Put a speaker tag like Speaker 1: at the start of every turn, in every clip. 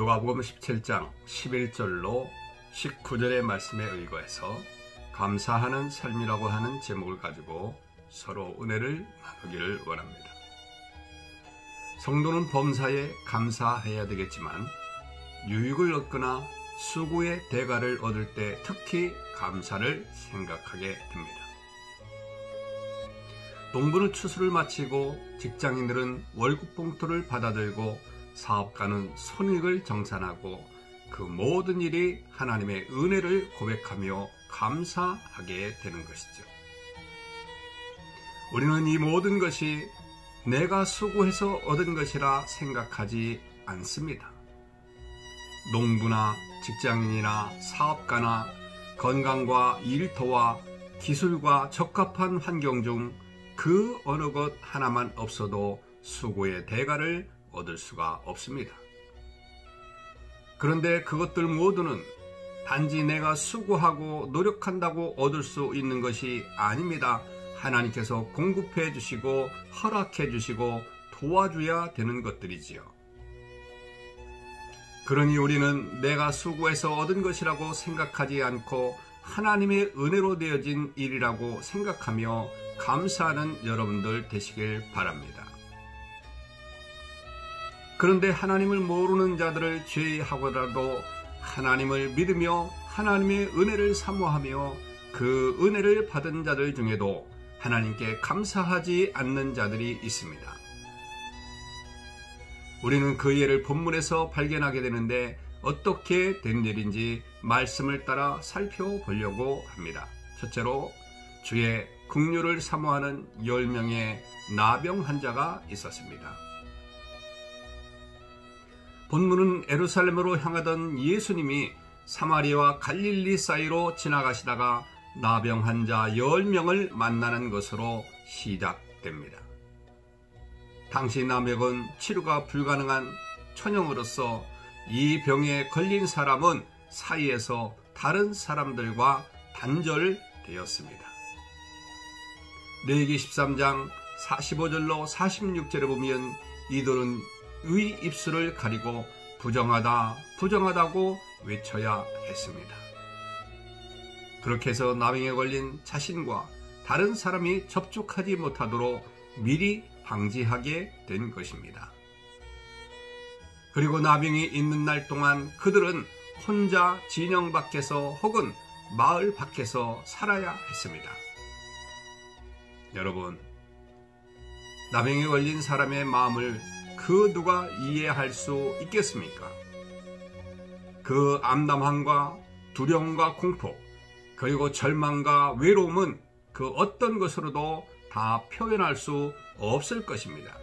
Speaker 1: 누가복음 17장 11절로 19절의 말씀에 의거해서 감사하는 삶이라고 하는 제목을 가지고 서로 은혜를 나누기를 원합니다. 성도는 범사에 감사해야 되겠지만 유익을 얻거나 수고의 대가를 얻을 때 특히 감사를 생각하게 됩니다. 농부는 추수를 마치고 직장인들은 월급 봉투를 받아들고 사업가는 손익을 정산하고 그 모든 일이 하나님의 은혜를 고백하며 감사하게 되는 것이죠. 우리는 이 모든 것이 내가 수고해서 얻은 것이라 생각하지 않습니다. 농부나 직장인이나 사업가나 건강과 일터와 기술과 적합한 환경 중 그 어느 것 하나만 없어도 수고의 대가를 얻을 수가 없습니다. 그런데 그것들 모두는 단지 내가 수고하고 노력한다고 얻을 수 있는 것이 아닙니다. 하나님께서 공급해 주시고 허락해 주시고 도와줘야 되는 것들이지요. 그러니 우리는 내가 수고해서 얻은 것이라고 생각하지 않고 하나님의 은혜로 되어진 일이라고 생각하며 감사하는 여러분들 되시길 바랍니다. 그런데 하나님을 모르는 자들을 제외하고라도 하나님을 믿으며 하나님의 은혜를 사모하며 그 은혜를 받은 자들 중에도 하나님께 감사하지 않는 자들이 있습니다. 우리는 그 예를 본문에서 발견하게 되는데 어떻게 된 일인지 말씀을 따라 살펴보려고 합니다. 첫째로 주의 긍휼을 사모하는 10명의 나병 환자가 있었습니다. 본문은 예루살렘으로 향하던 예수님이 사마리아와 갈릴리 사이로 지나가시다가 나병 환자 10명을 만나는 것으로 시작됩니다. 당시 나병은 치료가 불가능한 천형으로서 이 병에 걸린 사람은 사이에서 다른 사람들과 단절되었습니다. 레위기 13장 45절로 46절에 보면 이들은 의 입술을 가리고 부정하다, 부정하다고 외쳐야 했습니다. 그렇게 해서 나병에 걸린 자신과 다른 사람이 접촉하지 못하도록 미리 방지하게 된 것입니다. 그리고 나병이 있는 날 동안 그들은 혼자 진영 밖에서 혹은 마을 밖에서 살아야 했습니다. 여러분, 나병에 걸린 사람의 마음을 그 누가 이해할 수 있겠습니까? 그 암담함과 두려움과 공포, 그리고 절망과 외로움은 그 어떤 것으로도 다 표현할 수 없을 것입니다.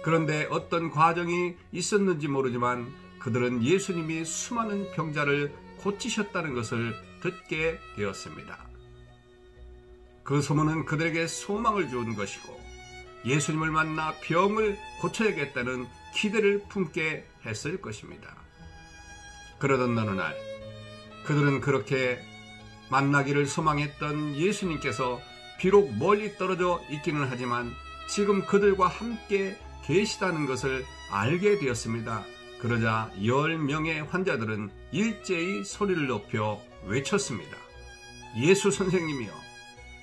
Speaker 1: 그런데 어떤 과정이 있었는지 모르지만 그들은 예수님이 수많은 병자를 고치셨다는 것을 듣게 되었습니다. 그 소문은 그들에게 소망을 주는 것이고 예수님을 만나 병을 고쳐야겠다는 기대를 품게 했을 것입니다. 그러던 어느 날 그들은 그렇게 만나기를 소망했던 예수님께서 비록 멀리 떨어져 있기는 하지만 지금 그들과 함께 계시다는 것을 알게 되었습니다. 그러자 10명의 환자들은 일제히 소리를 높여 외쳤습니다. 예수 선생님이여,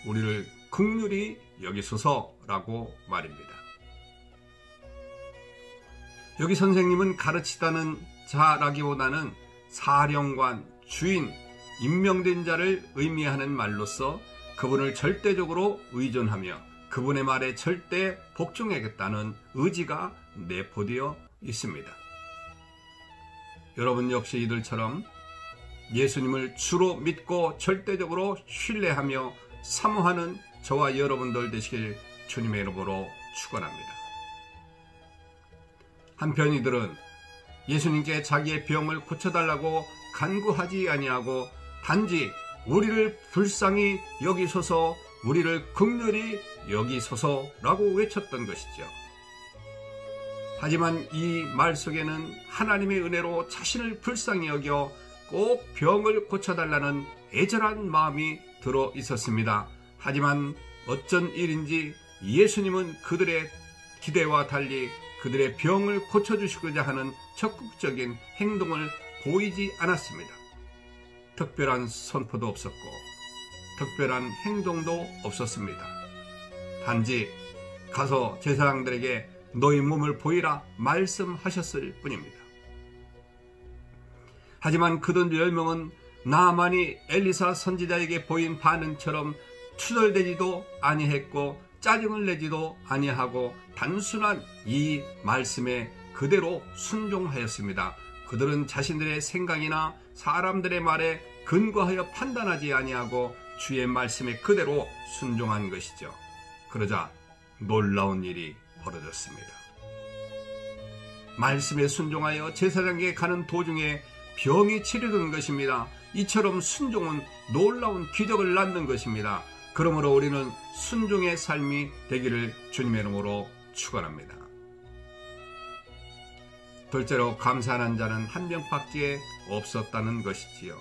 Speaker 1: 우리를 긍휼히 여기소서라고 말입니다. 여기 선생님은 가르치다는 자라기보다는 사령관, 주인, 임명된 자를 의미하는 말로서 그분을 절대적으로 의존하며 그분의 말에 절대 복종하겠다는 의지가 내포되어 있습니다. 여러분 역시 이들처럼 예수님을 주로 믿고 절대적으로 신뢰하며 사모하는 저와 여러분들 되시길 주님의 이름으로 축원합니다. 한편 이들은 예수님께 자기의 병을 고쳐달라고 간구하지 아니하고 단지 우리를 불쌍히 여기소서, 우리를 긍휼히 여기소서라고 외쳤던 것이죠. 하지만 이 말 속에는 하나님의 은혜로 자신을 불쌍히 여겨 꼭 병을 고쳐달라는 애절한 마음이 들어 있었습니다. 하지만 어쩐 일인지 예수님은 그들의 기대와 달리 그들의 병을 고쳐주시고자 하는 적극적인 행동을 보이지 않았습니다. 특별한 선포도 없었고 특별한 행동도 없었습니다. 단지 가서 제사장들에게 너희 몸을 보이라 말씀하셨을 뿐입니다. 하지만 그들 10명은 나아만이 엘리사 선지자에게 보인 반응처럼 투덜대지도 아니했고 짜증을 내지도 아니하고 단순한 이 말씀에 그대로 순종하였습니다. 그들은 자신들의 생각이나 사람들의 말에 근거하여 판단하지 아니하고 주의 말씀에 그대로 순종한 것이죠. 그러자 놀라운 일이 벌어졌습니다. 말씀에 순종하여 제사장에게 가는 도중에 병이 치료된 것입니다. 이처럼 순종은 놀라운 기적을 낳는 것입니다. 그러므로 우리는 순종의 삶이 되기를 주님의 이름으로 축원합니다. 둘째로 감사하는 자는 한 명밖에 없었다는 것이지요.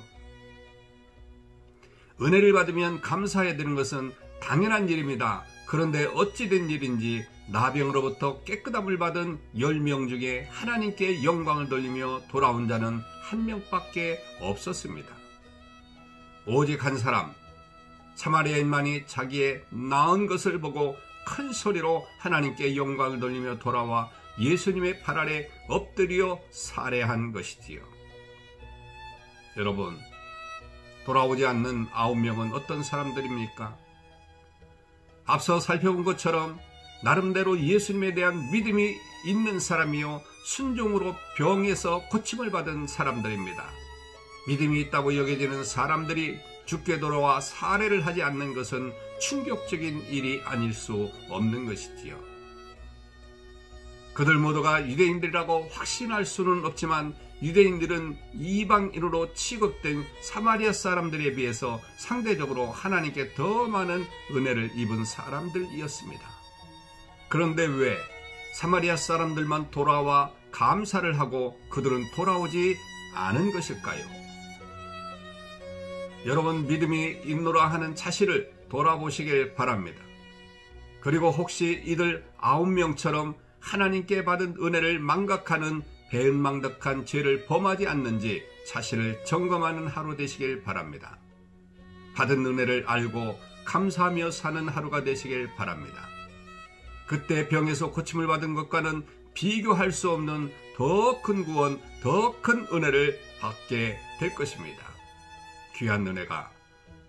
Speaker 1: 은혜를 받으면 감사해야 되는 것은 당연한 일입니다. 그런데 어찌된 일인지 나병으로부터 깨끗함을 받은 10명 중에 하나님께 영광을 돌리며 돌아온 자는 한 명밖에 없었습니다. 오직 한 사람, 사마리아인만이 자기의 나은 것을 보고 큰 소리로 하나님께 영광을 돌리며 돌아와 예수님의 발 아래 엎드려 살해한 것이지요. 여러분, 돌아오지 않는 9명은 어떤 사람들입니까? 앞서 살펴본 것처럼 나름대로 예수님에 대한 믿음이 있는 사람이요 순종으로 병에서 고침을 받은 사람들입니다. 믿음이 있다고 여겨지는 사람들이 죽게 돌아와 살해를 하지 않는 것은 충격적인 일이 아닐 수 없는 것이지요. 그들 모두가 유대인들이라고 확신할 수는 없지만 유대인들은 이방인으로 취급된 사마리아 사람들에 비해서 상대적으로 하나님께 더 많은 은혜를 입은 사람들이었습니다. 그런데 왜 사마리아 사람들만 돌아와 감사를 하고 그들은 돌아오지 않은 것일까요? 여러분, 믿음이 있노라 하는 자신을 돌아보시길 바랍니다. 그리고 혹시 이들 9명처럼 하나님께 받은 은혜를 망각하는 배은망덕한 죄를 범하지 않는지 자신을 점검하는 하루 되시길 바랍니다. 받은 은혜를 알고 감사하며 사는 하루가 되시길 바랍니다. 그때 병에서 고침을 받은 것과는 비교할 수 없는 더 큰 구원, 더 큰 은혜를 받게 될 것입니다. 귀한 은혜가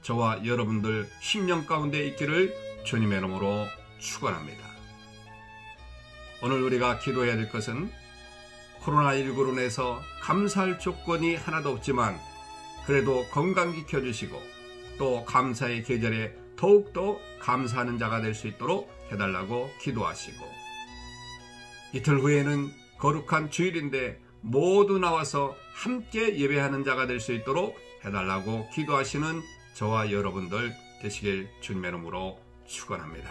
Speaker 1: 저와 여러분들 심령 가운데 있기를 주님의 이름으로 축원합니다. 오늘 우리가 기도해야 될 것은 코로나19로 인해서 감사할 조건이 하나도 없지만 그래도 건강 지켜주시고 또 감사의 계절에 더욱더 감사하는 자가 될 수 있도록 해달라고 기도하시고, 이틀 후에는 거룩한 주일인데 모두 나와서 함께 예배하는 자가 될 수 있도록 해달라고 기도하시는 저와 여러분들 되시길 주님의 이름으로 축원합니다.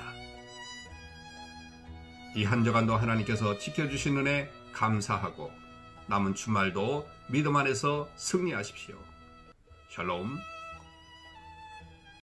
Speaker 1: 이 한 주간도 하나님께서 지켜주신 은혜 감사하고 남은 주말도 믿음 안에서 승리하십시오. 샬롬.